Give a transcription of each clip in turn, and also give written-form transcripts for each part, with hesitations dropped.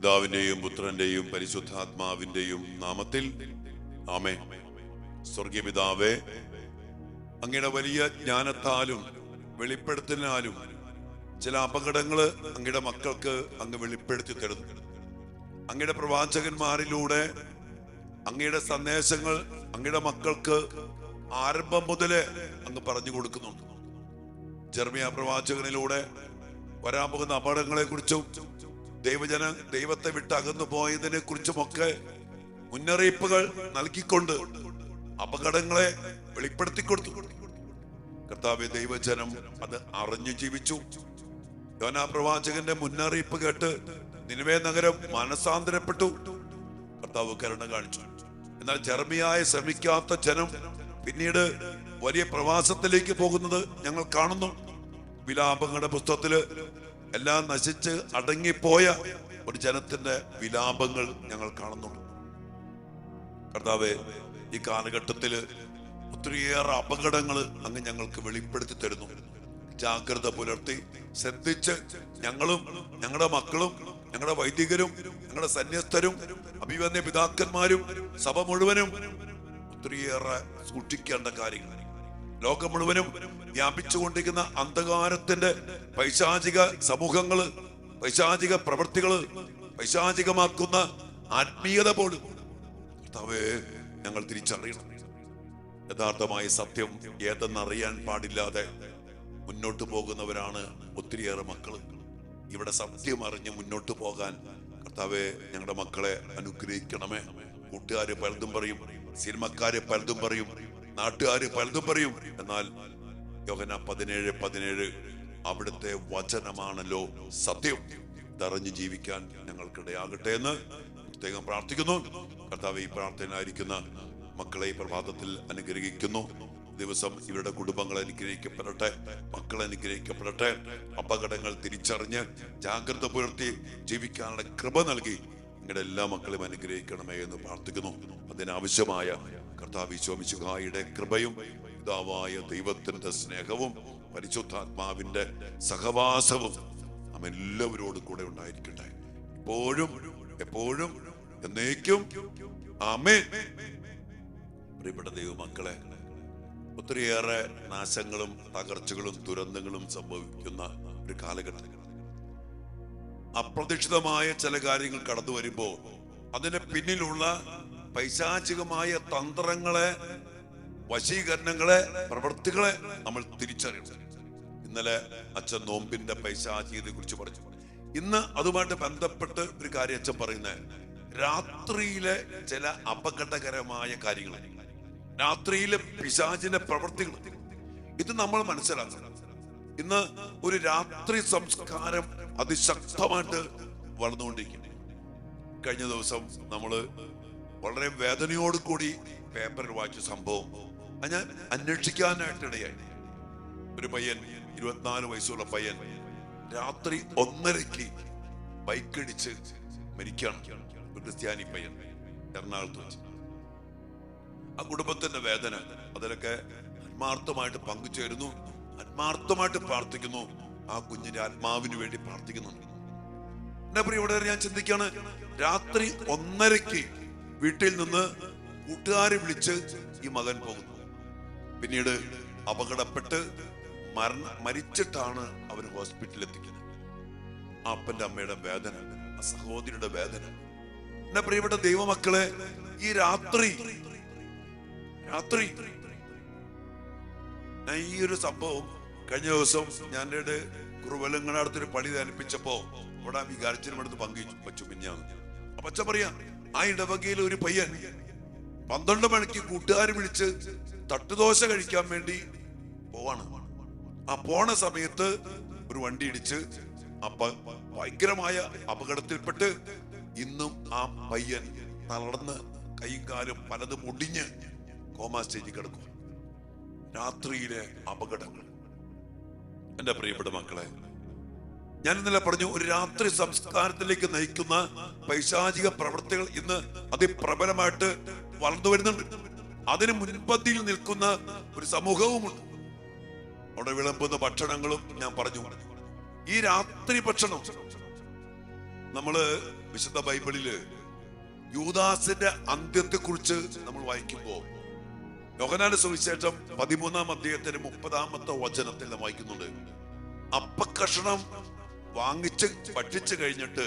പിതാവിന്റെയും പുത്രന്റെയും പരിശുദ്ധാത്മാവിന്റെയും നാമത്തിൽ ആമേൻ. സ്വർഗീയ പിതാവേ, അങ്ങയുടെ വലിയ ജ്ഞാനത്താലും വെളിപ്പെടുത്തലിനാലും ചില അപകടങ്ങള് അങ്ങയുടെ മക്കൾക്ക് അങ്ങ് വെളിപ്പെടുത്തി തരുന്നു. അങ്ങയുടെ പ്രവാചകന്മാരിലൂടെ അങ്ങയുടെ സന്ദേശങ്ങൾ അങ്ങയുടെ മക്കൾക്ക് ആരംഭം മുതലേ അങ്ങ് പറഞ്ഞു കൊടുക്കുന്നുണ്ട്. ജെറമ്യാ പ്രവാചകനിലൂടെ വരാൻ പോകുന്ന അപകടങ്ങളെ കുറിച്ചും ദൈവത്തെ വിട്ട് അകന്നു പോയതിനെ കുറിച്ചുമൊക്കെ മുന്നറിയിപ്പുകൾ നൽകിക്കൊണ്ട് അപകടങ്ങളെ വെളിപ്പെടുത്തി കൊടുത്തു. കർത്താവേ, ദൈവജനം അത് അറിഞ്ഞു ജീവിച്ചു. യോനാ പ്രവാചകന്റെ മുന്നറിയിപ്പ് കേട്ട് നിനിവേ നഗരം മാനസാന്തരപ്പെട്ടു. കർത്താവ് കരുണ കാണിച്ചു. എന്നാൽ ജെറമ്യായെ ശ്രമിക്കാത്ത ജനം പിന്നീട് വലിയ പ്രവാസത്തിലേക്ക് പോകുന്നത് ഞങ്ങൾ കാണുന്നു. വിലാപങ്ങളുടെ പുസ്തകത്തില് എല്ലാം നശിച്ച് അടങ്ങിപ്പോയ ഒരു ജനത്തിന്റെ വിലാപങ്ങൾ ഞങ്ങൾ കാണുന്നുണ്ട്. കർത്താവേ, ഈ കാലഘട്ടത്തില് ഒത്തിരിയേറെ അപകടങ്ങൾ അങ്ങ് ഞങ്ങൾക്ക് വെളിപ്പെടുത്തി തരുന്നു. ജാഗ്രത പുലർത്തി ശ്രദ്ധിച്ച് ഞങ്ങളും ഞങ്ങളുടെ മക്കളും ഞങ്ങളുടെ വൈദികരും ഞങ്ങളുടെ സന്യസ്തരും അഭിവന്യ പിതാക്കന്മാരും സഭ മുഴുവനും ഒത്തിരിയേറെ സൂക്ഷിക്കേണ്ട കാര്യങ്ങൾ. ലോകം മുഴുവനും വ്യാപിച്ചുകൊണ്ടിരിക്കുന്ന അന്ധകാരത്തിന്റെ പൈശാചിക സമൂഹങ്ങള്, പൈശാചിക പ്രവൃത്തികള്, പൈശാചികമാക്കുന്ന ആത്മീയത പോലും കർത്താവേ ഞങ്ങൾ തിരിച്ചറിയണം. യഥാർത്ഥമായ സത്യം ഏതെന്നറിയാൻ പാടില്ലാതെ മുന്നോട്ട് പോകുന്നവരാണ് ഒത്തിരിയേറെ മക്കള്. ഇവിടെ സത്യം അറിഞ്ഞ് മുന്നോട്ട് പോകാൻ കർത്താവേ ഞങ്ങളുടെ മക്കളെ അനുഗ്രഹിക്കണമേ. കൂട്ടുകാര് പലതും പറയും, സിനിമക്കാര് പലതും പറയും, നാട്ടുകാര് പലതും പറയും. എന്നാൽ യോഹന്നാൻ 17:17 അവിടുത്തെ വചനമാണല്ലോ സത്യം. ഇതറിഞ്ഞ് ജീവിക്കാൻ ഞങ്ങൾക്കിടയാകട്ടെ എന്ന് പ്രത്യേകം പ്രാർത്ഥിക്കുന്നു. കർത്താവ്, ഈ പ്രാർത്ഥനയായിരിക്കുന്ന മക്കളെ ഈ പ്രഭാതത്തിൽ അനുഗ്രഹിക്കുന്നു. ദിവസം ഇവരുടെ കുടുംബങ്ങൾ അനുഗ്രഹിക്കപ്പെടട്ടെ, മക്കൾ അനുഗ്രഹിക്കപ്പെടട്ടെ. അപകടങ്ങൾ തിരിച്ചറിഞ്ഞ് ജാഗ്രത പുലർത്തി ജീവിക്കാനുള്ള കൃപ നൽകി നിങ്ങളുടെ എല്ലാ മക്കളെയും അനുഗ്രഹിക്കണമേ എന്ന് പ്രാർത്ഥിക്കുന്നു. അതിനാവശ്യമായ കർത്താവ് ഈശോമിശിഹായുടെ കൃപയും പിതാവായ ദൈവത്തിന്റെ സ്നേഹവും പരിശുദ്ധാത്മാവിന്റെ സഹവാസവും നാം എല്ലാവരോടും കൂടെ ഉണ്ടായിരിക്കട്ടെ, എപ്പോഴും എപ്പോഴും എന്നേക്കും. ആമേൻ. പ്രിയപ്പെട്ട ദൈവമക്കളെ, ഒത്തിരിയേറെ നാശങ്ങളും തകർച്ചകളും ദുരന്തങ്ങളും സംഭവിക്കുന്ന ഒരു കാലഘട്ടം. അപ്രതീക്ഷിതമായ ചില കാര്യങ്ങൾ കടന്നു വരുമ്പോൾ അതിന് പിന്നിലുള്ള പൈശാചികമായ തന്ത്രങ്ങളെ, വശീകരണങ്ങളെ, പ്രവൃത്തികളെ നമ്മൾ തിരിച്ചറിയണം. ഇന്നലെ അച്ഛൻ നോമ്പിന്റെ പൈശാചികതയെ കുറിച്ച് പറഞ്ഞു. ഇന്ന് അതുമായിട്ട് ബന്ധപ്പെട്ട് ഒരു കാര്യം അച്ഛൻ പറയുന്നത്, രാത്രിയിലെ ചില അപകടകരമായ കാര്യങ്ങൾ, രാത്രിയിലെ പിശാചിന്റെ പ്രവൃത്തികൾ, ഇത് നമ്മൾ മനസ്സിലാക്കണം. ഇന്ന് ഒരു രാത്രി സംസ്കാരം അതിശക്തമായിട്ട് വളർന്നുകൊണ്ടിരിക്കുന്നു. കഴിഞ്ഞ ദിവസം നമ്മള് വളരെ വേദനയോട് കൂടി പേപ്പറിൽ വായിച്ച സംഭവം ഞാൻ അന്വേഷിക്കാനായിട്ടിടയായി. ഒരു പയ്യൻ, 24 വയസ്സുള്ള പയ്യൻ, രാത്രി 1:30 ബൈക്കടിച്ച് മരിക്കുകയാണ്. ഒരു ക്രിസ്ത്യാനി പയ്യൻ, എറണാകുളത്ത് വെച്ച്. ആ കുടുംബത്തിന്റെ വേദന അതിലൊക്കെ ആത്മാർത്ഥമായിട്ട് പങ്കുചേരുന്നു, ആത്മാർത്ഥമായിട്ട് പ്രാർത്ഥിക്കുന്നു. ആ കുഞ്ഞിന്റെ ആത്മാവിന് വേണ്ടി പ്രാർത്ഥിക്കുന്നുണ്ട്. എന്റെ പ്രിയപ്പെട്ടവരെ, ഞാൻ ചിന്തിക്കാണ്, രാത്രി 1:30 വീട്ടിൽ നിന്ന് കൂട്ടുകാരെ വിളിച്ച് ഈ മകൻ പോകുന്നു. പിന്നീട് അപകടപ്പെട്ട് മരിച്ചിട്ടാണ് അവർ ഹോസ്പിറ്റലിൽ എത്തിക്കുന്നത്. ആ അപ്പന്റെ അമ്മയുടെ വേദന, ആ സഹോദരിയുടെ വേദന. എന്റെ പ്രിയപ്പെട്ട ദൈവമക്കളെ, ഈ രാത്രി ഞാൻ ഈ ഒരു സംഭവം കഴിഞ്ഞ ദിവസം ഞാൻ കുറുവലങ്ങളുടെ അടുത്തൊരു പണി ധരിപ്പിച്ചപ്പോ ഇവിടെ വികാരിച്ചിനും അടുത്ത് പങ്കുവച്ചു. പിന്നെയാണ് അപ്പൊ അച്ഛൻ പറയാ, ആ ഇടവകയിൽ ഒരു പയ്യൻ 12 മണിക്ക് കൂട്ടുകാർ വിളിച്ച് തട്ടുദോശ കഴിക്കാൻ വേണ്ടി പോവാണ്. ആ പോണ സമയത്ത് ഒരു വണ്ടി ഇടിച്ച് ഭയങ്കരമായ അപകടത്തിൽപ്പെട്ട് ഇന്നും ആ പയ്യൻ തളർന്ന് കൈയും കാലും പലതും ഒടിഞ്ഞ് കോമാ സ്റ്റേജിൽ കിടക്കും. രാത്രിയിലെ അപകടങ്ങൾ. എന്റെ പ്രിയപ്പെട്ട മക്കളെ, ഞാൻ ഇന്നലെ പറഞ്ഞു, ഒരു രാത്രി സംസ്കാരത്തിലേക്ക് നയിക്കുന്ന പൈശാചിക പ്രവൃത്തികൾ ഇന്ന് അതിപ്രബലമായിട്ട് വളർന്നു വരുന്നുണ്ട്. അതിന് മുൻപന്തിയിൽ നിൽക്കുന്ന ഒരു സമൂഹവുമുണ്ട്. അവിടെ വിളമ്പുന്ന ഭക്ഷണങ്ങളും ഞാൻ പറഞ്ഞു. ഈ രാത്രി ഭക്ഷണം നമ്മള് വിശുദ്ധ ബൈബിളില് യൂദാസിന്റെ അന്ത്യത്തെ കുറിച്ച് നമ്മൾ വായിക്കുമ്പോ യോഹന്നാന്റെ സുവിശേഷം 13-ാം അധ്യായത്തിന്റെ 30-ാമത്തെ വചനത്തിൽ നാം വായിക്കുന്നുണ്ട്. അപ്പക്കഷണം വാങ്ങിച്ച് ഭക്ഷിച്ചു കഴിഞ്ഞിട്ട്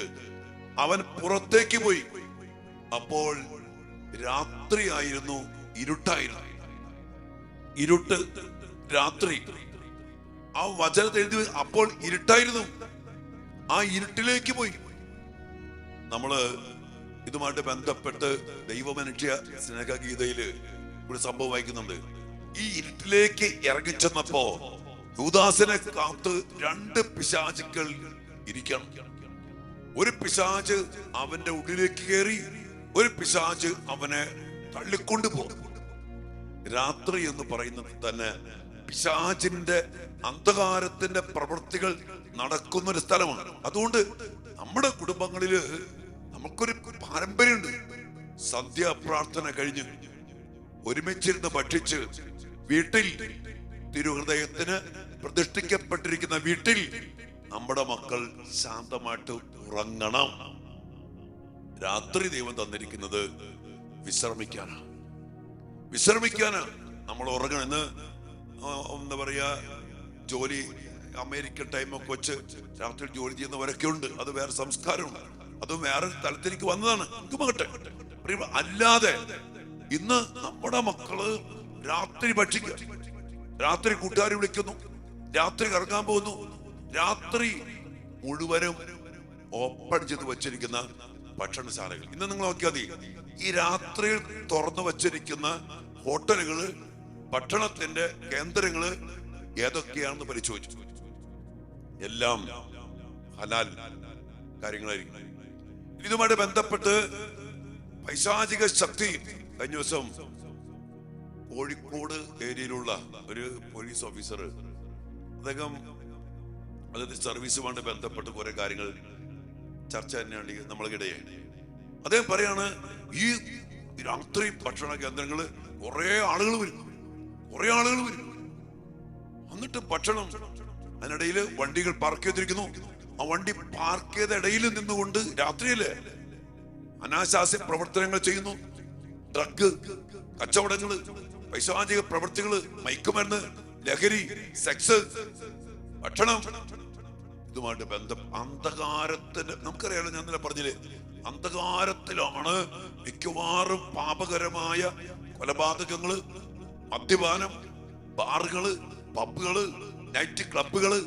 അവൻ പുറത്തേക്ക് പോയി. അപ്പോൾ രാത്രിയായിരുന്നു, ഇരുട്ടായിരുന്നു. ഇരുട്ട്, രാത്രി. ആ വചനത്തിൽ എഴുതി അപ്പോൾ ഇരുട്ടായിരുന്നു. ആ ഇരുട്ടിലേക്ക് പോയി. നമ്മള് ഇതുമായിട്ട് ബന്ധപ്പെട്ട് ദൈവമനുഷ്യ സ്നേഹഗീതയില് ഒരു സംഭവം വായിക്കുന്നുണ്ട്. ഈ ഇരുട്ടിലേക്ക് ഇറങ്ങിച്ചെന്നപ്പോ യൂദാസിനെ കാത്ത് 2 പിശാചുക്കൾ ഇരിക്കണം. ഒരു പിശാച് അവന്റെ ഉള്ളിലേക്ക് കയറി, ഒരു പിശാച് അവനെ തള്ളിക്കൊണ്ടുപോകും. രാത്രി എന്ന് പറയുന്നത് തന്നെ പിശാചിന്റെ അന്ധകാരത്തിന്റെ പ്രവൃത്തികൾ നടക്കുന്ന ഒരു സ്ഥലമാണ്. അതുകൊണ്ട് നമ്മുടെ കുടുംബങ്ങളില് നമുക്കൊരു പാരമ്പര്യമുണ്ട്. സന്ധ്യാപ്രാർത്ഥന കഴിഞ്ഞ് ഒരുമിച്ചിരുന്ന് ഭക്ഷിച്ച് വീട്ടിൽ തിരുഹൃദയത്തിന് പ്രതിഷ്ഠിക്കപ്പെട്ടിരിക്കുന്ന വീട്ടിൽ നമ്മുടെ മക്കൾ ശാന്തമായിട്ട് ഉറങ്ങണം. രാത്രി ദൈവം തന്നിരിക്കുന്നത് വിശ്രമിക്കാനാണ്. നമ്മൾ ഉറങ്ങണം. ഇന്ന് എന്താ പറയാ, ജോലി അമേരിക്കൻ ടൈമൊക്കെ വെച്ച് രാത്രി ജോലി ചെയ്യുന്നവരൊക്കെ ഉണ്ട്. അത് വേറെ സംസ്കാരമുണ്ട്, അതും വേറെ തലത്തിലേക്ക് വന്നതാണ്. അല്ലാതെ ഇന്ന് നമ്മുടെ മക്കള് രാത്രി ഭക്ഷിക്കുക, രാത്രി കൂട്ടുകാരെ വിളിക്കുന്നു, രാത്രി കറങ്ങാൻ പോകുന്നു, രാത്രി മുഴുവനും ഓപ്പൺ ചെയ്ത് വെച്ചിരിക്കുന്ന ഭക്ഷണശാലകൾ. ഇന്ന് നിങ്ങൾ നോക്കിയാൽ മതി, ഈ രാത്രിയിൽ തുറന്നു വച്ചിരിക്കുന്ന ഹോട്ടലുകള്, ഭക്ഷണത്തിന്റെ കേന്ദ്രങ്ങള് ഏതൊക്കെയാണെന്ന് പരിശോധിച്ചു. എല്ലാം ഹലാൽ കാര്യങ്ങളായിരിക്കും. ഇതുമായിട്ട് ബന്ധപ്പെട്ട് പൈശാചിക ശക്തി കഴിഞ്ഞ ദിവസം കോഴിക്കോട് ഏരിയയിലുള്ള ഒരു പോലീസ് ഓഫീസർ, അദ്ദേഹം അതായത് സർവീസുമായിട്ട് ബന്ധപ്പെട്ട് കുറെ കാര്യങ്ങൾ ചർച്ച തന്നെയാണ് നമ്മൾക്കിടയിൽ. അദ്ദേഹം പറയാണ്, ഈ രാത്രി ഭക്ഷണ കേന്ദ്രങ്ങള് കുറെ ആളുകൾ വരും. എന്നിട്ട് ഭക്ഷണം, അതിനിടയിൽ വണ്ടികൾ പാർക്ക് ചെയ്തിരിക്കുന്നു. ആ വണ്ടി പാർക്ക് ചെയ്ത ഇടയിൽ നിന്നുകൊണ്ട് രാത്രിയില് അനാശാസ്യ പ്രവർത്തനങ്ങൾ ചെയ്യുന്നു. ഡ്രഗ് കച്ചവടങ്ങള്, പൈശാചിക പ്രവൃത്തികള്, മയക്കുമരുന്ന്, ലഹരി, സെക്സ്, ഭക്ഷണം, ഇതുമായിട്ട് ബന്ധം. അന്ധകാരത്തിന് നമുക്കറിയാലോ, ഞാൻ ഇന്നലെ പറഞ്ഞില്ലേ, അന്ധകാരത്തിലാണ് മിക്കവാറും പാപകരമായ കൊലപാതകങ്ങള്, മദ്യപാനം, ബാറുകള്, പബ്ബുകള്, നൈറ്റ് ക്ലബുകള്,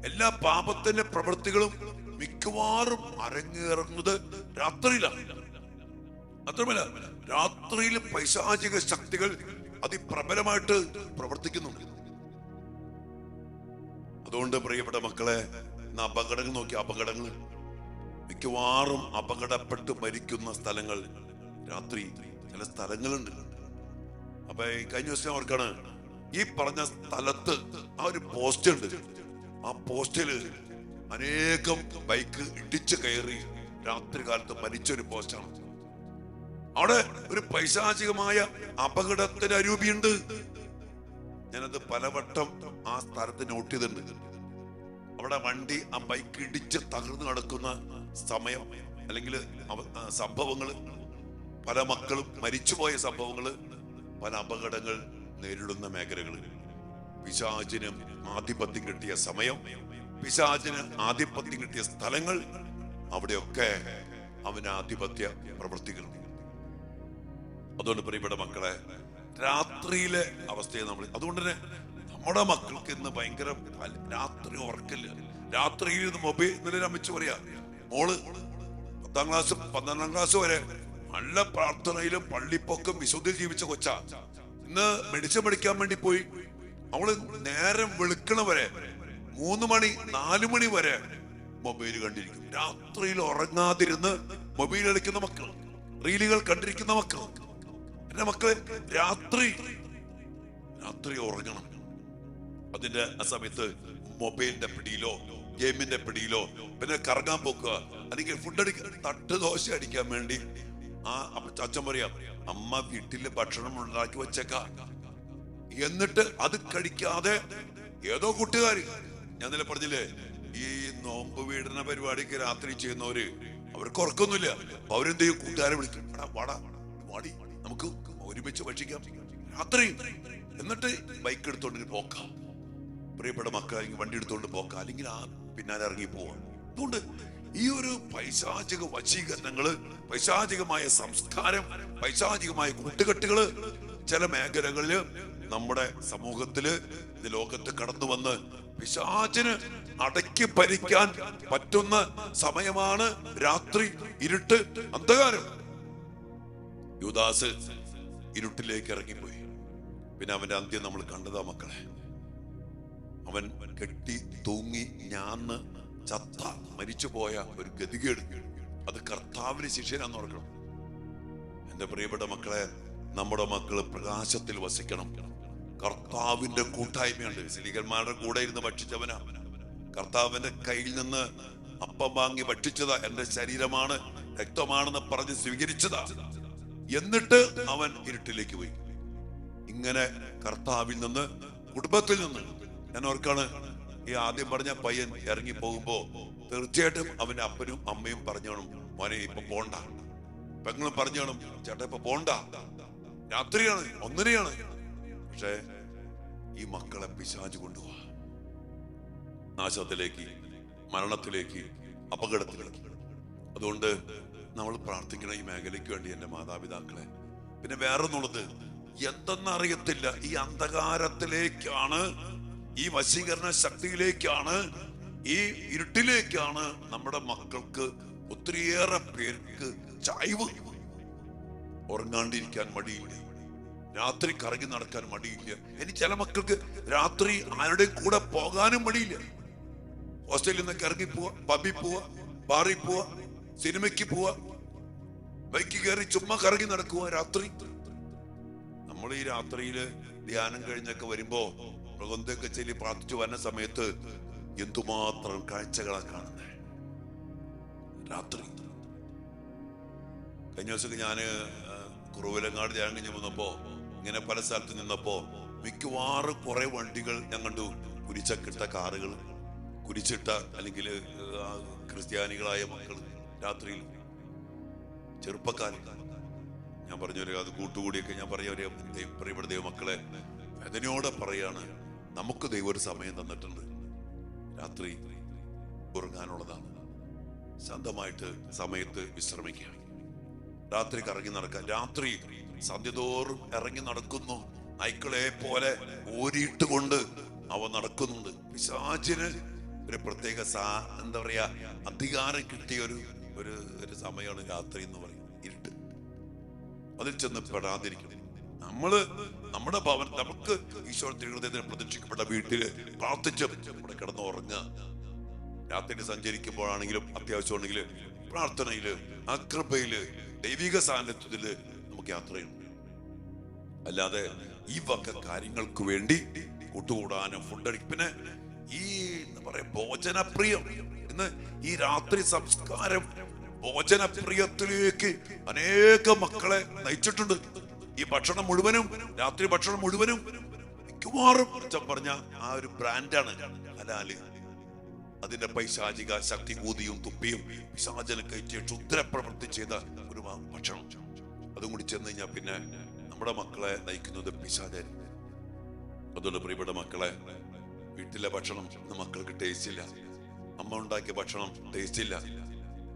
എല്ലാ പാപത്തിന്റെ പ്രവൃത്തികളും മിക്കവാറും അരങ്ങേറുന്നത് രാത്രിയിലാണ്. മാത്രമല്ല, രാത്രിയിൽ പൈശാചിക ശക്തികൾ അതിപ്രബലമായിട്ട് പ്രവർത്തിക്കുന്നുണ്ട്. അതുകൊണ്ട് പ്രിയപ്പെട്ട മക്കളെ, ഇന്ന് അപകടങ്ങൾ നോക്കി, അപകടങ്ങൾ മിക്കവാറും അപകടപ്പെട്ട് മരിക്കുന്ന സ്ഥലങ്ങൾ രാത്രി ചില സ്ഥലങ്ങളുണ്ട്. അപ്പൊ കഴിഞ്ഞ ദിവസം അവർക്കാണ് ഈ പറഞ്ഞ സ്ഥലത്ത് ആ ഒരു പോസ്റ്റ് ഉണ്ട്. ആ പോസ്റ്റില് അനേകം ബൈക്ക് ഇടിച്ചു കയറി രാത്രി കാലത്ത് മരിച്ചൊരു പോസ്റ്റാണ്. അവിടെ ഒരു പൈശാചികമായ അപകടത്തിന് അരൂപിയുണ്ട്. ഞാനത് പലവട്ടം ആ സ്ഥലത്ത് നോട്ട് ചെയ്തിട്ടുണ്ട്. അവിടെ വണ്ടി ആ ബൈക്ക് ഇടിച്ച് തകർന്നു കിടക്കുന്ന സമയം, അല്ലെങ്കിൽ സംഭവങ്ങള്, പല മക്കളും മരിച്ചുപോയ സംഭവങ്ങള്, പല അപകടങ്ങൾ നേരിടുന്ന മേഖലകളിൽ പിശാചിന് ആധിപത്യം കിട്ടിയ സമയം, പിശാചിന് ആധിപത്യം കിട്ടിയ സ്ഥലങ്ങൾ, അവിടെയൊക്കെ അവന് ആധിപത്യ പ്രവൃത്തികൾ. അതുകൊണ്ട് പ്രിയപ്പെട്ട മക്കളെ, രാത്രിയിലെ അവസ്ഥയെ നമ്മൾ, അതുകൊണ്ട് തന്നെ നമ്മുടെ മക്കൾക്ക് ഇന്ന് ഭയങ്കര രാത്രി ഉറക്കില്ല. രാത്രിയിൽ നിന്ന് മൊബൈൽ, ഇന്നലെ അമ്മച്ചു പറയാ, മോള് 10ാം ക്ലാസ് 12ാം ക്ലാസ് വരെ നല്ല പ്രാർത്ഥനയിലും പള്ളിപ്പൊക്കം വിശുദ്ധി ജീവിച്ച കൊച്ചാ. ഇന്ന് മെഡിസിൻ പഠിക്കാൻ വേണ്ടി പോയി. അവള് നേരം വെളുക്കണ വരെ 3 മണി 4 മണി വരെ മൊബൈൽ കണ്ടിരിക്കും. രാത്രിയിൽ ഉറങ്ങാതിരുന്ന് മൊബൈൽ കളിക്കുന്ന മക്കൾ, റീലുകൾ കണ്ടിരിക്കുന്ന മക്കൾ. എന്റെ മക്കളെ, രാത്രി ഉറങ്ങണം. അതിന്റെ ആ സമയത്ത് മൊബൈലിന്റെ പിടിയിലോ ഗെയിമിന്റെ പിടിയിലോ, പിന്നെ കറങ്ങാൻ പോക്കുക, അല്ലെങ്കിൽ ഫുഡ് അടിക്കാൻ, തട്ട് ദോശ അടിക്കാൻ വേണ്ടി ആ അച്ഛൻ പറയാ, അമ്മ വീട്ടില് ഭക്ഷണം ഉണ്ടാക്കി വെച്ചേക്ക. എന്നിട്ട് അത് കഴിക്കാതെ ഏതോ കൂട്ടുകാർ, ഞാൻ ഇന്നലെ പറഞ്ഞില്ലേ, ഈ നോമ്പ് വീടുന്ന പരിപാടിക്ക് രാത്രി ചെയ്യുന്നവര് അവർക്ക് ഉറക്കൊന്നുമില്ല. അപ്പൊ അവരെന്ത് ചെയ്യും? കൂട്ടുകാരെ വിളിക്കും, വാടാ വാടി നമുക്ക് ഒരുമിച്ച് ഭക്ഷിക്കാം രാത്രി. എന്നിട്ട് ബൈക്ക് എടുത്തോണ്ട് പോക്കാം, പ്രിയപ്പെട്ട മക്കൾ വണ്ടി എടുത്തോണ്ട് പോക്കാം, അല്ലെങ്കിൽ ആ പിന്നാലെ ഇറങ്ങി പോവാം. അതുകൊണ്ട് ഈ ഒരു പൈശാചിക വശീകരണങ്ങള്, പൈശാചികമായ സംസ്കാരം, പൈശാചികമായ കൂട്ടുകെട്ടുകള് ചില മേഖലകളില് നമ്മുടെ സമൂഹത്തില്, ഇത് ലോകത്ത് കടന്നു വന്ന് പിശാചിന് അടക്കി ഭരിക്കാൻ പറ്റുന്ന സമയമാണ് രാത്രി, ഇരുട്ട്, അന്ധകാരം. യൂദാസ് ഇരുട്ടിലേക്ക് ഇറങ്ങിപ്പോയി. പിന്നെ അവന്റെ അന്ത്യം നമ്മൾ കണ്ടതാ മക്കളെ. അവൻ കെട്ടി തൂങ്ങി ഞാന്ന് ചത്ത മരിച്ചുപോയ ഒരു ഗതികേട്. അത് കർത്താവിന് ശിക്ഷയാന്ന് ഓർക്കണം. എന്റെ പ്രിയപ്പെട്ട മക്കളെ, നമ്മുടെ മക്കള് പ്രകാശത്തിൽ വസിക്കണം. കർത്താവിന്റെ കൂട്ടായ്മയുണ്ട്. സ്ത്രീകന്മാരുടെ കൂടെ ഇരുന്ന് ഭക്ഷിച്ചവനാ. കർത്താവിന്റെ കയ്യിൽ നിന്ന് അപ്പം വാങ്ങി ഭക്ഷിച്ചതാ. എന്റെ ശരീരമാണ്, രക്തമാണെന്ന് പറഞ്ഞ് സ്വീകരിച്ചതാ. എന്നിട്ട് അവൻ ഇരുട്ടിലേക്ക് പോയി. ഇങ്ങനെ കർത്താവിൽ നിന്ന്, കുടുംബത്തിൽ നിന്ന്, ഞാൻ ഓർക്കാണ് ഈ ആദ്യം പറഞ്ഞ പയ്യൻ ഇറങ്ങി പോകുമ്പോ തീർച്ചയായിട്ടും അവന്റെ അപ്പനും അമ്മയും പറഞ്ഞോണം, മോനെ ഇപ്പൊ പോണ്ട. പെങ്ങളും പറഞ്ഞോണം, ചേട്ടാ ഇപ്പൊ പോണ്ട, രാത്രിയാണ്, 1:30. പക്ഷെ ഈ മക്കളെ പിശാച് കൊണ്ടുപോവാ നാശത്തിലേക്ക്, മരണത്തിലേക്ക്, അപകടത്തിലേക്ക്. അതുകൊണ്ട് നമ്മൾ പ്രാർത്ഥിക്കണം ഈ മേഖലയ്ക്ക് വേണ്ടി, എന്റെ മാതാപിതാക്കളെ. പിന്നെ വേറൊന്നുള്ളത് എന്തെന്നറിയത്തില്ല, ഈ അന്ധകാരത്തിലേക്കാണ്, ഈ വശീകരണ ശക്തിയിലേക്കാണ്, ഈ ഇരുട്ടിലേക്കാണ് നമ്മുടെ മക്കൾക്ക്, ഒത്തിരിയേറെ പേർക്ക് ചായ്വ്. ഉറങ്ങാണ്ടിരിക്കാൻ മടിയില്ല, രാത്രി കറങ്ങി നടക്കാൻ മടിയില്ല. ഇനി ചില മക്കൾക്ക് രാത്രി ആരുടെയും കൂടെ പോകാനും മടിയില്ല. ഹോസ്റ്റലിൽ നിന്നൊക്കെ ഇറങ്ങി പോവാ, പബ്ബിൽ പോവാ, ബാറിൽ പോവാ, സിനിമയ്ക്ക് പോവാ, ബൈക്ക് കയറി ചുമ്മാ കറങ്ങി നടക്കുക രാത്രി. നമ്മൾ ഈ രാത്രിയില് ധ്യാനം കഴിഞ്ഞൊക്കെ വരുമ്പോ പ്രബന്ധമൊക്കെ ചൊല്ലി പ്രാർത്ഥിച്ചു വരുന്ന സമയത്ത് എന്തുമാത്രം കാഴ്ചകളാണ് കാണുന്നത് രാത്രി. കഴിഞ്ഞ ദിവസമൊക്കെ ഞാന് കുറവിലങ്ങാട് ധ്യാനം കഴിഞ്ഞ് വന്നപ്പോ ഇങ്ങനെ പല സ്ഥലത്ത് നിന്നപ്പോ മിക്കവാറും കുറെ വണ്ടികൾ ഞാൻ കണ്ടു. കുരിച്ചക്കിട്ട കാറുകൾ, കുരിച്ചിട്ട അല്ലെങ്കിൽ ക്രിസ്ത്യാനികളായ മക്കൾ രാത്രിയിൽ, ചെറുപ്പക്കാർ. ഞാൻ പറഞ്ഞൊരു അത് കൂട്ടുകൂടിയൊക്കെ ഞാൻ പറഞ്ഞവരെ പ്രിയപ്പെട്ട ദൈവമക്കളെ, വേദനയോടെ പറയാണ്, നമുക്ക് ദൈവം ഒരു സമയം തന്നിട്ടുണ്ട്. രാത്രി ഉറങ്ങാനുള്ളതാണ്. ശാന്തമായിട്ട് സമയത്ത് വിശ്രമിക്കുക, രാത്രി കറങ്ങി നടക്കാൻ. രാത്രി സന്ധ്യതോറും ഇറങ്ങി നടക്കുന്നു, നായ്ക്കളെ പോലെ ഓരിയിട്ട് കൊണ്ട് അവ നടക്കുന്നുണ്ട്. പിശാചിന് ഒരു പ്രത്യേക എന്താ പറയാ, അധികാരം കിട്ടിയ ഒരു സമയമാണ് രാത്രി എന്ന് പറയും, ഇരുട്ട്. അതിൽ ചെന്ന് പെടാതിരിക്കണം. നമ്മുടെ ഭവൻ, നമുക്ക് ഈശോ തിരുഹൃദയത്തിന് പ്രതീക്ഷിക്കപ്പെട്ട വീട്ടില് പ്രാർത്ഥിച്ച് ഇവിടെ കിടന്ന് ഉറങ്ങുക. രാത്രി സഞ്ചരിക്കുമ്പോഴാണെങ്കിലും അത്യാവശ്യമാണെങ്കില് പ്രാർത്ഥനയില്, അകൃപയില്, ദൈവിക സാന്നിധ്യത്തില് നമുക്ക് യാത്രയുണ്ട്. അല്ലാതെ ഈ വക കാര്യങ്ങൾക്ക് വേണ്ടി കൂട്ടുകൂടാനും ഫുഡടിക്കും. പിന്നെ ഈ എന്താ പറയാ, ഭോജനപ്രിയം. ഇന്ന് ഈ രാത്രി സംസ്കാരം ഭോജനപ്രിയത്തിലേക്ക് അനേക മക്കളെ നയിച്ചിട്ടുണ്ട്. ഈ ഭക്ഷണം മുഴുവനും, രാത്രി ഭക്ഷണം മുഴുവനും മിക്കവാറും പറഞ്ഞ ആ ഒരു ബ്രാൻഡാണ് ഹലാല്. അതിന്റെ പൈശാചിക ശക്തി ഊതിയും തുപ്പിയും പിശാചിനെ കയറ്റിയ ക്ഷുദ്രപ്രവൃത്തി ചെയ്ത ഒരു ഭക്ഷണം. അതും കൂടി ചെന്ന് കഴിഞ്ഞാൽ പിന്നെ നമ്മുടെ മക്കളെ നയിക്കുന്നത് പിശാചായിരിക്കും. അതുകൊണ്ട് പ്രിയപ്പെട്ട മക്കളെ, വീട്ടിലെ ഭക്ഷണം മക്കൾക്ക് ടേസ്റ്റ് ഇല്ല, അമ്മ ഉണ്ടാക്കിയ ഭക്ഷണം ടേസ്റ്റ് ഇല്ല.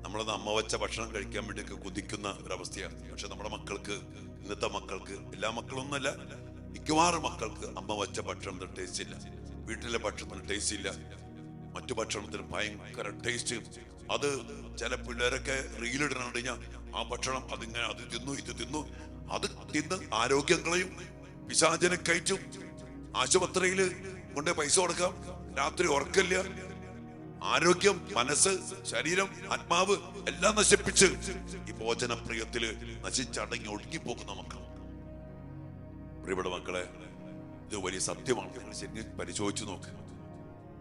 നമ്മളത് അമ്മ വെച്ച ഭക്ഷണം കഴിക്കാൻ വേണ്ടിയൊക്കെ കുതിക്കുന്ന ഒരവസ്ഥയാണ്. പക്ഷെ നമ്മുടെ മക്കൾക്ക്, ഇന്നത്തെ മക്കൾക്ക്, എല്ലാ മക്കളൊന്നുമല്ല, മിക്കവാറും മക്കൾക്ക് അമ്മ വെച്ച ഭക്ഷണത്തിന് ടേസ്റ്റ് ഇല്ല, വീട്ടിലെ ഭക്ഷണത്തിന് ടേസ്റ്റ് ഇല്ല, മറ്റു ഭക്ഷണത്തിന് ഭയങ്കര ടേസ്റ്റ്. അത് ചില പിള്ളേരൊക്കെ റീലിടണം കഴിഞ്ഞാൽ ആ ഭക്ഷണം അതിങ്ങനെ അത് തിന്നു ഇത് തിന്നു, അത് തിന്ന് ആരോഗ്യം കളയും, പിശാചിനെ കയറ്റും, ആശുപത്രിയിൽ കൊണ്ട് പൈസ കൊടുക്കാം, രാത്രി ഉറക്കില്ല, ആരോഗ്യം, മനസ്സ്, ശരീരം, ആത്മാവ് എല്ലാം നശിപ്പിച്ച് ഈ ഭോജനപ്രിയത്തില് നശിച്ചടങ്ങി ഒഴുകിപ്പോക്കുന്ന മക്കൾ. പ്രിയപ്പെട്ട മക്കളെ, ഇത് വലിയ സത്യമാണ്. നിങ്ങൾ ശരിക്കും പരിശോധിച്ചു നോക്ക്.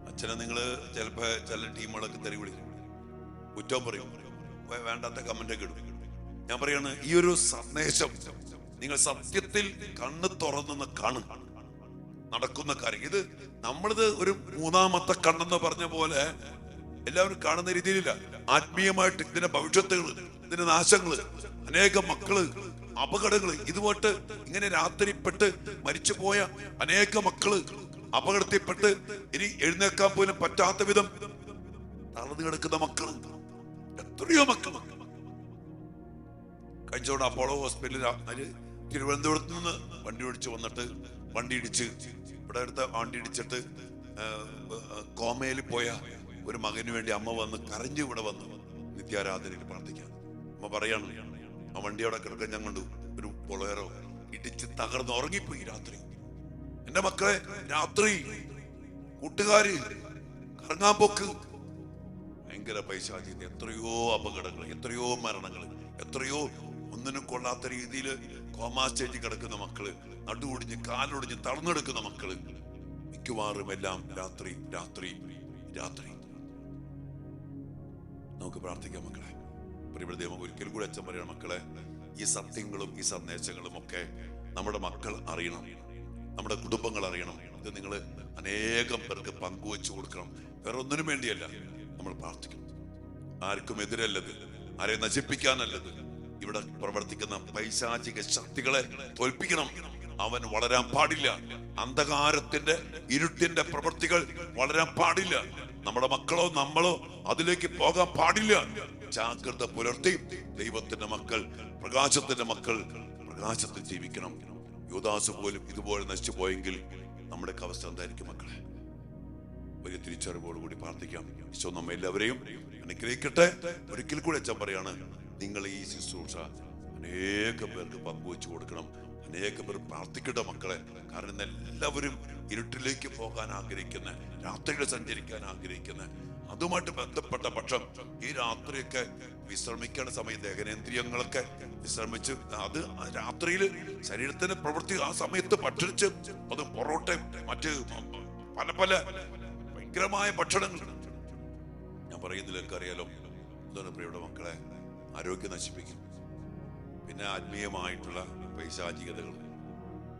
അച്ഛനെ നിങ്ങള് ചിലപ്പോ ചില ടീമുകളൊക്കെ തെറി വിളിക്കും, കുറ്റം പറയും, വേണ്ടാത്ത കമന്റൊക്കെ ഇടും. ഞാൻ പറയാണ്, ഈ ഒരു സന്ദേശം നിങ്ങൾ സത്യത്തിൽ കണ്ണ് തുറന്ന് കാണും. നടക്കുന്ന കാര്യം ഇത് നമ്മളിത് ഒരു മൂന്നാമത്തെ കണ്ണെന്ന് പറഞ്ഞ പോലെ എല്ലാവരും കാണുന്ന രീതിയിലില്ല. ആത്മീയമായിട്ട് ഇതിന്റെ ഭവിഷ്യത്തുകൾ, ഇതിന്റെ നാശങ്ങള്, അനേകം മക്കള്, അപകടങ്ങള്, ഇതുപോട്ട് ഇങ്ങനെ രാത്രിപ്പെട്ട് മരിച്ചു പോയ അനേക മക്കള്, അപകടത്തിൽപ്പെട്ട് ഇനി എഴുന്നേക്കാൻ പോലും പറ്റാത്ത വിധം തളർന്നു കിടക്കുന്ന മക്കള്, എത്രയോ മക്കൾ. കഴിഞ്ഞോണ്ട് അപ്പോളോ ഹോസ്പിറ്റലിൽ തിരുവനന്തപുരത്ത് നിന്ന് വണ്ടി ഓടിച്ച് വന്നിട്ട് വണ്ടി ഇടിച്ച് ഇവിടെ അടുത്ത വണ്ടി ഇടിച്ചിട്ട് കോമയിൽ പോയ ഒരു മകന് വേണ്ടി അമ്മ വന്ന് കരഞ്ഞു ഇവിടെ വന്ന് നിത്യാരാധനയിൽ പ്രാർത്ഥിക്കാൻ. അമ്മ പറയാണ്, ആ വണ്ടി അവിടെ കിടക്കാൻ ഞാൻ കണ്ടു, ഒരു പൊളേറോ ഇടിച്ച് തകർന്ന് ഉറങ്ങിപ്പോയി രാത്രി. എന്റെ മക്കളെ, രാത്രി കൂട്ടുകാര് കറങ്ങാൻ പോക്ക്, ഭയങ്കര പൈശാചികത, എത്രയോ അപകടങ്ങൾ, എത്രയോ മരണങ്ങൾ, എത്രയോ ഒന്നിനും കൊള്ളാത്ത രീതിയിൽ കോമാ സ്റ്റേജിൽ കിടക്കുന്ന മക്കള്, നടുവൊടിഞ്ഞ് കാലൊടിഞ്ഞ് തളർന്നെടുക്കുന്ന മക്കള്, മിക്കവാറും എല്ലാം രാത്രി രാത്രി രാത്രി. നമുക്ക് പ്രാർത്ഥിക്കാം മക്കളെ. പ്രിയപ്പെട്ട ദൈവം, ഒരിക്കൽ കൂടി അച്ഛൻ പറയണം, മക്കളെ, ഈ സത്യങ്ങളും ഈ സന്ദേശങ്ങളും ഒക്കെ നമ്മുടെ മക്കൾ അറിയണം, നമ്മുടെ കുടുംബങ്ങൾ അറിയണം. ഇത് നിങ്ങൾ അനേകം പേർക്ക് പങ്കുവെച്ചു കൊടുക്കണം. വേറെ ഒന്നിനും വേണ്ടിയല്ല, നമ്മൾ പ്രാർത്ഥിക്കണം. ആർക്കും എതിരല്ലത്, ആരെ നശിപ്പിക്കാനല്ലത്. ഇവിടെ പ്രവർത്തിക്കുന്ന പൈശാചിക ശക്തികളെ തോൽപ്പിക്കണം. അവൻ വളരാൻ പാടില്ല. അന്ധകാരത്തിന്റെ ഇരുട്ടിന്റെ പ്രവൃത്തികൾ വളരാൻ പാടില്ല. നമ്മുടെ മക്കളോ നമ്മളോ അതിലേക്ക് പോകാൻ പാടില്ല. ജാഗ്രത പുലർത്തി ദൈവത്തിന്റെ മക്കൾ, പ്രകാശത്തിന്റെ മക്കൾ പ്രകാശത്തിൽ ജീവിക്കണം. യൂദാസ് പോലും ഇതുപോലെ നശിച്ചു പോയെങ്കിൽ നമ്മുടെ അവസ്ഥ എന്തായിരിക്കും മക്കളെ? ഒരു തിരിച്ചറിവോടുകൂടി പ്രാർത്ഥിക്കാം. ഈശോ നമ്മെ എല്ലാവരെയും അനുഗ്രഹിക്കട്ടെ. ഒരിക്കൽ കൂടെ അച്ഛൻ പറയാണ്, നിങ്ങൾ ഈ ശുശ്രൂഷ അനേകം പേർക്ക് പങ്കുവെച്ചു കൊടുക്കണം. അനേകം പേർ പ്രാർത്ഥിക്കട്ടെ മക്കളെ. കാരണം എല്ലാവരും ഇരുട്ടിലേക്ക് പോകാൻ ആഗ്രഹിക്കുന്ന, രാത്രിയിൽ സഞ്ചരിക്കാൻ ആഗ്രഹിക്കുന്ന, അതുമായിട്ട് ബന്ധപ്പെട്ട പക്ഷം ഈ രാത്രിയൊക്കെ വിശ്രമിക്കേണ്ട സമയം, ദഹനേന്ദ്രിയങ്ങളൊക്കെ വിശ്രമിച്ച്, അത് രാത്രിയിൽ ശരീരത്തിന്റെ പ്രവൃത്തി ആ സമയത്ത് ഭക്ഷണിച്ച്, അത് പൊറോട്ടയും മറ്റ് പല പല ഭയങ്കരമായ ഭക്ഷണങ്ങൾ, ഞാൻ പറയുന്നില്ല, എനിക്കറിയാലോ. എന്താണ് പ്രിയയുടെ മക്കളെ, ആരോഗ്യം നശിപ്പിക്കും. പിന്നെ ആത്മീയമായിട്ടുള്ള പൈശാചികതകൾ,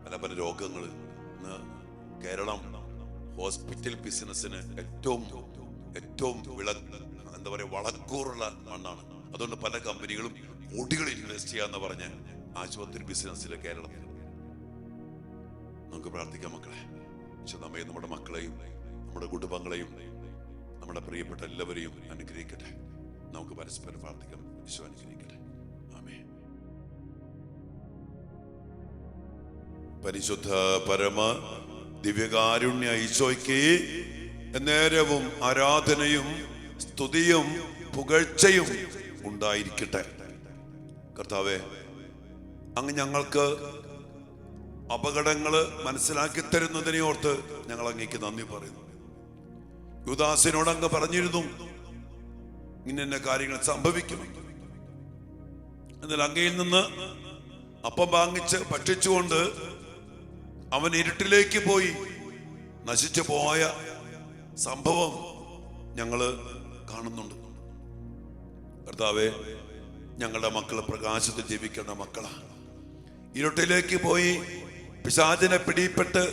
പല പല രോഗങ്ങൾ. ഇന്ന് കേരളം ഹോസ്പിറ്റൽ ബിസിനസ്സിന് ഏറ്റവും എന്താ പറയുക, വളക്കൂറുള്ള മണ്ണാണ്. അതുകൊണ്ട് പല കമ്പനികളും കോടികൾ ഇൻവെസ്റ്റ് ചെയ്യാന്ന് പറഞ്ഞ ആശുപത്രി ബിസിനസ്സിലെ കേരളത്തിൽ. നമുക്ക് പ്രാർത്ഥിക്കാം മക്കളെ. പക്ഷെ നമ്മെ, നമ്മുടെ മക്കളെയും നമ്മുടെ കുടുംബങ്ങളെയും നമ്മുടെ പ്രിയപ്പെട്ട എല്ലാവരെയും അനുഗ്രഹിക്കട്ടെ. നമുക്ക് പരസ്പരം പ്രാർത്ഥിക്കാം. ഈശോ അനുഗ്രഹിക്കട്ടെ. ആമേൻ. പരിശുദ്ധ പരമ ദിവ്യകാരുണ്യ ഈശോയ്ക്ക് നേരവും ആരാധനയും സ്തുതിയും പുകഴ്ചയും ഉണ്ടായിരിക്കട്ടെ. കർത്താവേ, അങ്ങ് ഞങ്ങൾക്ക് അപകടങ്ങള് മനസ്സിലാക്കി തരുന്നതിനെ ഓർത്ത് ഞങ്ങൾ അങ്ങേക്ക് നന്ദി പറയുന്നു. യൂദാസിനോട് അങ്ങ് പറഞ്ഞിരുന്നു, ഇന്ന കാര്യങ്ങൾ സംഭവിക്കും. എന്നാൽ അങ്ങയിൽ നിന്ന് അപ്പം വാങ്ങിച്ച് ഭക്ഷിച്ചുകൊണ്ട് അവൻ ഇരുട്ടിലേക്ക് പോയി നശിച്ചു പോയ സംഭവം ഞങ്ങള് കാണുന്നുണ്ട്. കർത്താവേ, ഞങ്ങളുടെ മക്കള് പ്രകാശത്തിൽ ജീവിക്കേണ്ട മക്കളാണ്. ഇരുട്ടിലേക്ക് പോയി പിശാചിനെ പിടിപ്പെട്ട്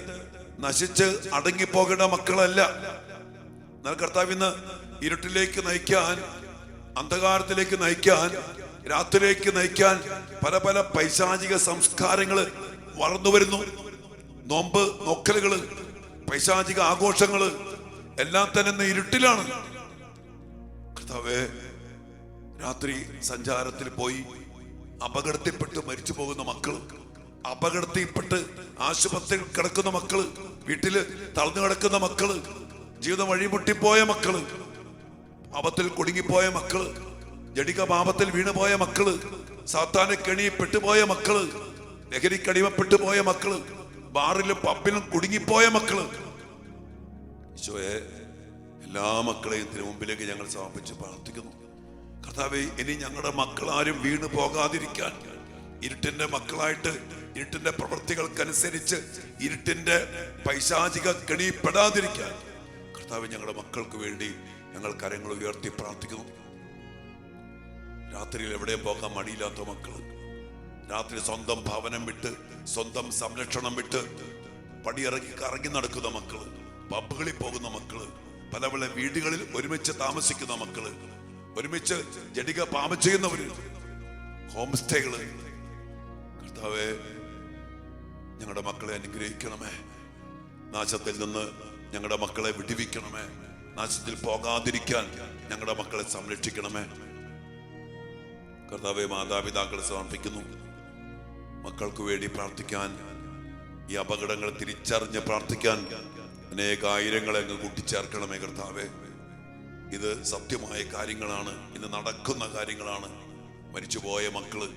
നശിച്ച് അടങ്ങിപ്പോകേണ്ട മക്കളല്ല. എന്നാൽ കർത്താവിന്ന് ഇരുട്ടിലേക്ക് നയിക്കാൻ, അന്ധകാരത്തിലേക്ക് നയിക്കാൻ, രാത്രിയിലേക്ക് നയിക്കാൻ പല പല പൈശാചിക സംസ്കാരങ്ങള് വളർന്നു വരുന്നു. നോമ്പ് നോക്കലുകള്, പൈശാചിക ആഘോഷങ്ങള് എല്ലാം തന്നെ ഇരുട്ടിലാണ്. കർത്താവേ, രാത്രി സഞ്ചാരത്തിൽ പോയി അപകടത്തിൽപ്പെട്ട് മരിച്ചു പോകുന്ന മക്കള്, അപകടത്തിൽപ്പെട്ട് ആശുപത്രിയിൽ കിടക്കുന്ന മക്കള്, വീട്ടില് തളർന്നു കിടക്കുന്ന മക്കള്, ജീവിതം വഴിമുട്ടിപ്പോയ മക്കള്, പാപത്തിൽ കുടുങ്ങിപ്പോയ മക്കള്, ജഡിക പാപത്തിൽ വീണുപോയ മക്കള്, സാത്താനെ കെണി പെട്ടുപോയ മക്കള്, ലഹരിക്കടിമപ്പെട്ടു പോയ മക്കള്, ബാറിലും പബ്ബിലും കുടുങ്ങിപ്പോയ മക്കള്, ഈശോയെ, എല്ലാ മക്കളെയും തിരു മുമ്പിലേക്ക് ഞങ്ങൾ സമർപ്പിച്ച് പ്രാർത്ഥിക്കുന്നു. കർത്താവേ, ഇനി ഞങ്ങളുടെ മക്കളാരും വീണു പോകാതിരിക്കാൻ, ഇരുട്ടിന്റെ മക്കളായിട്ട് ഇരുട്ടിന്റെ പ്രവൃത്തികൾക്കനുസരിച്ച് ഇരുട്ടിന്റെ പൈശാചിക കെണിപ്പെടാതിരിക്കാൻ കർത്താവേ, ഞങ്ങളുടെ മക്കൾക്ക് വേണ്ടി ഞങ്ങൾ കരങ്ങൾ ഉയർത്തി പ്രാർത്ഥിക്കുന്നു. രാത്രിയിൽ എവിടെയും പോകാൻ മടിയില്ലാത്ത മക്കള്, രാത്രി സ്വന്തം ഭവനം വിട്ട്, സ്വന്തം സംരക്ഷണം വിട്ട് പടിയിറങ്ങി കറങ്ങി നടക്കുന്ന മക്കള്, പബ്ബുകളിൽ പോകുന്ന മക്കള്, പല പല വീടുകളിൽ ഒരുമിച്ച് താമസിക്കുന്ന മക്കള്, ഒരുമിച്ച് ജടിക പാപം ചെയ്യുന്നവര്, ഹോം സ്റ്റേകള്. കർത്താവേ, ഞങ്ങളുടെ മക്കളെ അനുഗ്രഹിക്കണമേ. നാശത്തിൽ നിന്ന് ഞങ്ങളുടെ മക്കളെ വിടുവിക്കണമേ. നാശത്തിൽ പോകാതിരിക്കാൻ ഞങ്ങളുടെ മക്കളെ സംരക്ഷിക്കണമേ. കർത്താവെ, മാതാപിതാക്കളെ സമർപ്പിക്കുന്നു. മക്കൾക്ക് വേണ്ടി പ്രാർത്ഥിക്കാൻ, ഈ അപകടങ്ങൾ തിരിച്ചറിഞ്ഞ് പ്രാർത്ഥിക്കാൻ അനേകായിരങ്ങളെ അങ്ങ് കൂട്ടിച്ചേർക്കണമേ. കർത്താവെ, ഇത് സത്യമായ കാര്യങ്ങളാണ്, ഇന്ന് നടക്കുന്ന കാര്യങ്ങളാണ്. മരിച്ചുപോയ മക്കള്,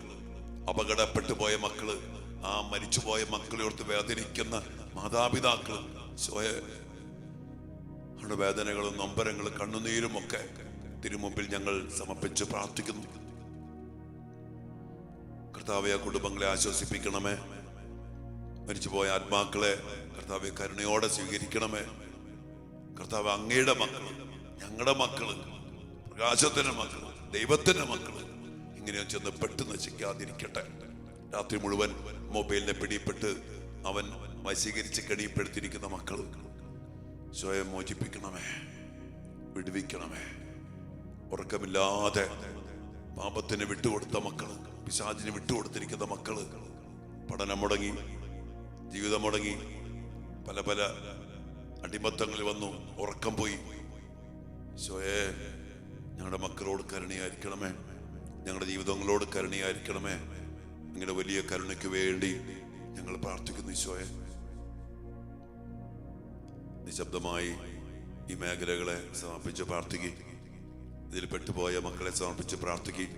അപകടപ്പെട്ടു പോയ മക്കള്, ആ മരിച്ചുപോയ മക്കളെ ഓർത്ത് വേദനിക്കുന്ന മാതാപിതാക്കള്, അവരുടെ വേദനകളും നൊമ്പരങ്ങളും കണ്ണുനീരും ഒക്കെ തിരുമുമ്പിൽ ഞങ്ങൾ സമർപ്പിച്ച് പ്രാർത്ഥിക്കുന്നു. കർത്താവെ, കുടുംബങ്ങളെ ആശ്വസിപ്പിക്കണമേ. മരിച്ചുപോയ ആത്മാക്കളെ കർത്താവെ കരുണയോടെ സ്വീകരിക്കണമേ. കർത്താവ്, അങ്ങയുടെ മക്കള്, ഞങ്ങളുടെ മക്കള്, പ്രകാശത്തിന്റെ മക്കള്, ദൈവത്തിന്റെ മക്കള് ഇങ്ങനെ ചെന്ന് പെട്ട് നശിക്കാതിരിക്കട്ടെ. രാത്രി മുഴുവൻ മൊബൈലിനെ പിടിപ്പെട്ട് അവൻ വശീകരിച്ച് കെണിപ്പെടുത്തിയിരിക്കുന്ന മക്കള് സ്വയം മോചിപ്പിക്കണമേ, വിടുവിക്കണമേ. ഉറക്കമില്ലാതെ പാപത്തിന് വിട്ടുകൊടുത്ത മക്കള്, പിശാചിന് വിട്ടുകൊടുത്തിരിക്കുന്ന മക്കള്, പഠനം മുടങ്ങി, ജീവിതം മുടങ്ങി, പല പല അടിമത്തങ്ങളിൽ വന്നു, ഉറക്കം പോയി. സ്വയേ ഞങ്ങളുടെ മക്കളോട് കരുണയായിരിക്കണമേ, ഞങ്ങളുടെ ജീവിതങ്ങളോട് കരുണയായിരിക്കണമേ. നിങ്ങളുടെ വലിയ കരുണയ്ക്ക് വേണ്ടി ഞങ്ങൾ പ്രാർത്ഥിക്കുന്നു. ഈശോയെ, നിശബ്ദമായി ഈ മേഖലകളെ സമർപ്പിച്ച് പ്രാർത്ഥിക്കുക. ഇതിൽ പെട്ടുപോയ മക്കളെ സമർപ്പിച്ച് പ്രാർത്ഥിക്കുക.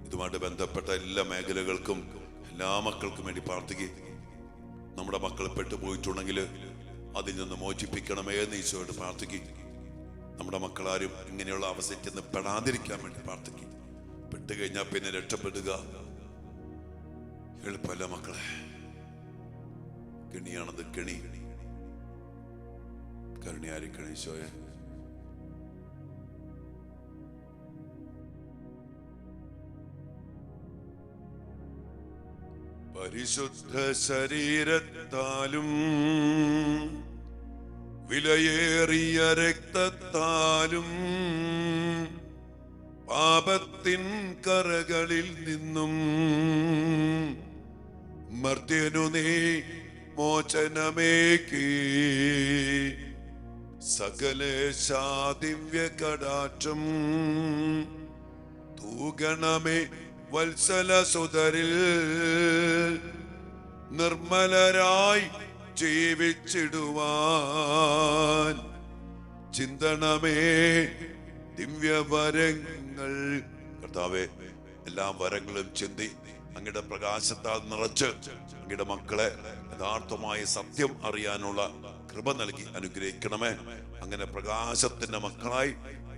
ഇതുമായിട്ട് ബന്ധപ്പെട്ട എല്ലാ മേഖലകൾക്കും, എല്ലാ മക്കൾക്കും വേണ്ടി പ്രാർത്ഥിക്കുക. നമ്മുടെ മക്കൾ പെട്ടുപോയിട്ടുണ്ടെങ്കിൽ അതിൽ നിന്ന് മോചിപ്പിക്കണമേ എന്ന് ഈശോയോട് പ്രാർത്ഥിക്കുക. നമ്മുടെ മക്കളാരും ഇങ്ങനെയുള്ള അവസ്ഥയിൽ ചെന്ന് പെടാതിരിക്കാൻ വേണ്ടി പ്രാർത്ഥിക്കുക. പെട്ടുകഴിഞ്ഞാൽ പിന്നെ രക്ഷപ്പെടുക എളുപ്പമല്ല മക്കളെ. കെണിയാണത്, കെണി. കരുണയായിരിക്കണേ ഈശോയെ. പരിശുദ്ധ ശരീരത്താലും വിലയേറിയ രക്തത്താലും പാപത്തിൻ കറകളിൽ നിന്നും മർത്യനു നീ മോചനമേകി സകലേശാ ദിവ്യ കടാക്ഷം തൂഗണമേ വത്സല സുതരിൽ നിർമ്മലരായി ജീവിച്ചിടുവാൻ ചിന്തണമേ ദിവ്യവരങ്ങൾ. കർത്താവേ, എല്ലാ വരങ്ങളും ചിന്തി അങ്ങയുടെ പ്രകാശത്താൽ നിറച്ച് അങ്ങയുടെ മക്കളെ യഥാർത്ഥമായ സത്യം അറിയാനുള്ള കൃപ നൽകി അനുഗ്രഹിക്കണമേ. അങ്ങനെ പ്രകാശത്തിന്റെ മക്കളായി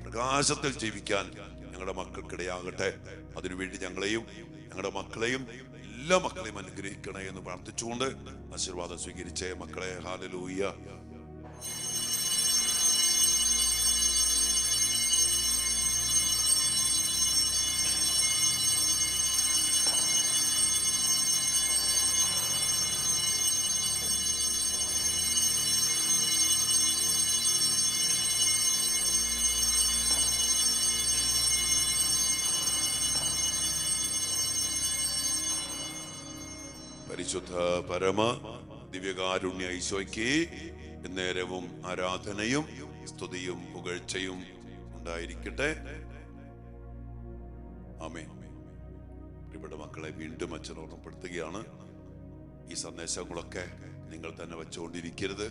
പ്രകാശത്തിൽ ജീവിക്കാൻ ഞങ്ങളുടെ മക്കൾക്കിടയാകട്ടെ. അതിനുവേണ്ടി ഞങ്ങളെയും ഞങ്ങളുടെ മക്കളെയും എല്ലാ മക്കളെയും അനുഗ്രഹിക്കണേ എന്ന് പ്രാർത്ഥിച്ചുകൊണ്ട് ആശീർവാദം സ്വീകരിച്ചേ മക്കളെ. ഹല്ലേലൂയ. പരിശുദ്ധ പരമ ദിവ്യകാരുണ്യ ഈശോയ്ക്ക് നേരവും ആരാധനയും സ്തുതിയും പുകഴ്ചയും ഉണ്ടായിരിക്കട്ടെ. ആമേൻ. പ്രിയപ്പെട്ട മക്കളെ, വീണ്ടും അച്ഛൻ ഓർമ്മപ്പെടുത്തുകയാണ്, ഈ സന്ദേശങ്ങളൊക്കെ നിങ്ങൾ തന്നെ വെച്ചുകൊണ്ടിരിക്കരുത്.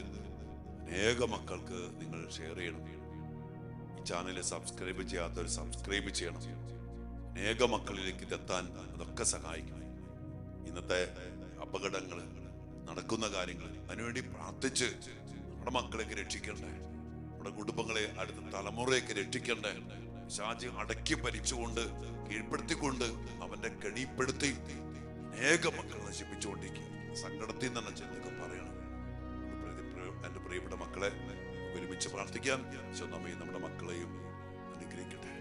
അനേക മക്കൾക്ക് നിങ്ങൾ ഷെയർ ചെയ്യണം. ഈ ചാനൽ സബ്സ്ക്രൈബ് ചെയ്യാത്തവർ സബ്സ്ക്രൈബ് ചെയ്യണം. അനേക മക്കളിലേക്ക് ഇതെത്താൻ അതൊക്കെ സഹായിക്കും. ഇന്നത്തെ അപകടങ്ങൾ, നടക്കുന്ന കാര്യങ്ങൾ, അതിനുവേണ്ടി പ്രാർത്ഥിച്ച് നമ്മുടെ മക്കളെയൊക്കെ രക്ഷിക്കണ്ടേ, നമ്മുടെ കുടുംബങ്ങളെ, അടുത്ത തലമുറയൊക്കെ രക്ഷിക്കണ്ടേ. ഷാജി അടക്കി ഭരിച്ചുകൊണ്ട് കീഴ്പ്പെടുത്തിക്കൊണ്ട് അവന്റെ കെണിപ്പെടുത്തി അനേക മക്കളെ നശിപ്പിച്ചുകൊണ്ടിരിക്കുക. സങ്കടത്തിൽ തന്നെ ചെന്നൊക്കെ പറയണം. എന്റെ പ്രിയപ്പെട്ട മക്കളെ, ഒരുമിച്ച് പ്രാർത്ഥിക്കാൻ നമ്മയും നമ്മുടെ മക്കളെയും അനുഗ്രഹിക്കട്ടെ.